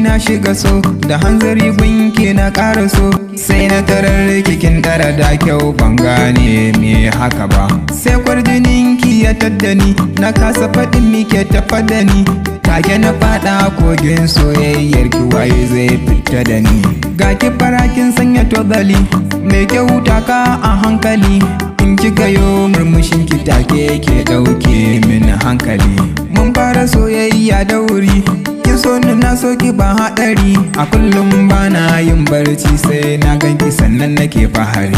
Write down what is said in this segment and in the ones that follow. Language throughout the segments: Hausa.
na shiga so da hanzari gunki na ƙara so, sai na tarar kikin tara da kyau ban gane me haka ba. Sai kwarjininki ya taddani na kasa faɗin mike tafa da ni, take na faɗa kogin soyayyar ki waye zai fita da ni. Ga ki farakin sanya tozali mai kyau taka a hankali, in kika yo murmushin ki take ke ɗauke min hankali. Mun fara soyayya da wuri, kin so ni na so ki ba haɗari, a kullum bana yin barci sai na ganki sannan nake fahari.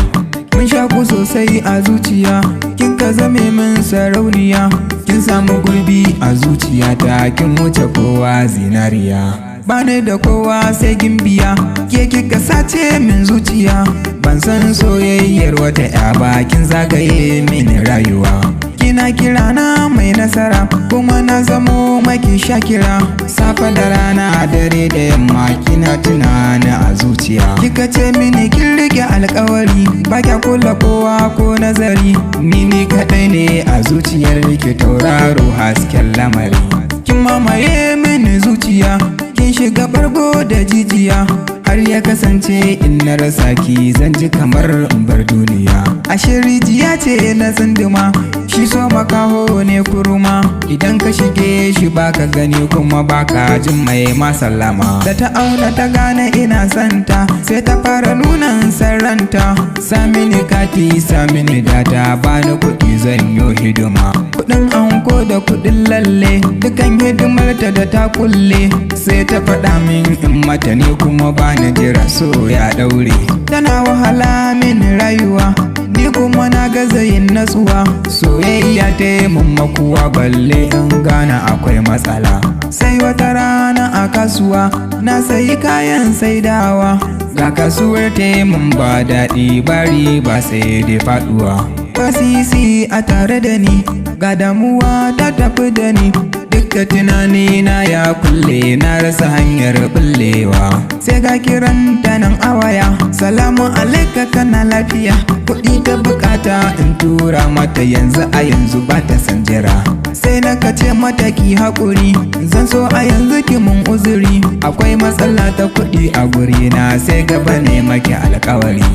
Mun shaku sosai a zuciya, kin ka zame min sarauniya, kin samu gurbi a zuciyata, kin wuce kowa zinariya. Bani da kowa sai gimbiya, ke kika sace min zuciya, ban san soyayyar wata ya ba, kin zagaye min rayuwa. Kina kira na mai nasara kuma na zamo maki shakira, safa da rana dare da yamma kina tunani a zuciya. Kika ce mini kin rike alkawari, ba kya kula kowa ko nazari, ni kadai ne a zuciyar ki tauraro hasken lamari. Kin mamaye mini zuciya, kin shiga bargo da jijiya, har ya kasance in na rasa ki zan ji kamar in bar duniya. Ashe rijiya ce na tsinduma, shi so makaho ne kuruma, idan ka shige shi baka gani kuma baka jin mai masallama. Da ta auna ta gane ina santa, sai ta fara nunan sarranta, samini kati samini data, bani kuɗi zan yo hidima. Kuɗin anko da kuɗin lalle, dukan hidimarta da ta kulle, sai ta faɗa min in mata ne kuma bani jira so ya ɗaure. Tana wahala min rayuwa, ni kuma na gaza yin natsuwa, soyayya ta yi mun makuwa balle in gana akwai matsala. Sai wata rana a kasuwa na sayi kayan saidawa, ga kasuwar ta yi mun ba daɗi bari ba sai dai faɗuwa. Fasisi a tare da ni, ga damuwa ta tafi da ni, dukka tunani na ya kulle na rasa hanyar bullewa. Sai ga kiran ta nan a waya, salamu alaika kana lafiya, kuɗi ta bukata in tura mata yanzu a yanzu ba ta san jira. Sai na kace mata ki haƙuri, zan so a yanzu ki mun uzuri, akwai matsala ta kuɗi a guri na, sai gaba ne maki alƙawari.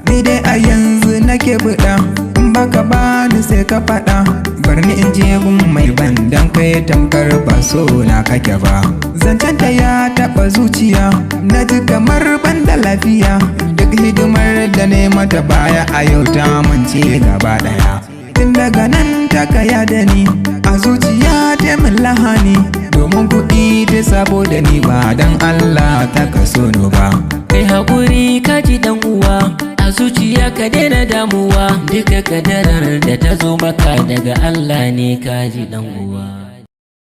Ni dai a yanzu nake buɗa, in baka bani sai ka faɗa, barni in je gun mai bandan kai tamkar ba so na kake ba. Zancen ta ya taɓa zuciya, na ji kamar ban da lafiya, duk hidimar da ne mata baya a yau ta mance gaba ɗaya. Tun daga nan ta kaya da ni, a zuciya ta min lahani, domin kuɗi ta sabo da ni ba dan Allah ta kaso no ba. Kai haƙuri ka ji dan uwa, a zuciya ka daina damuwa, duka kadarar da ta zo maka daga Allah ne ka ji dan uwa.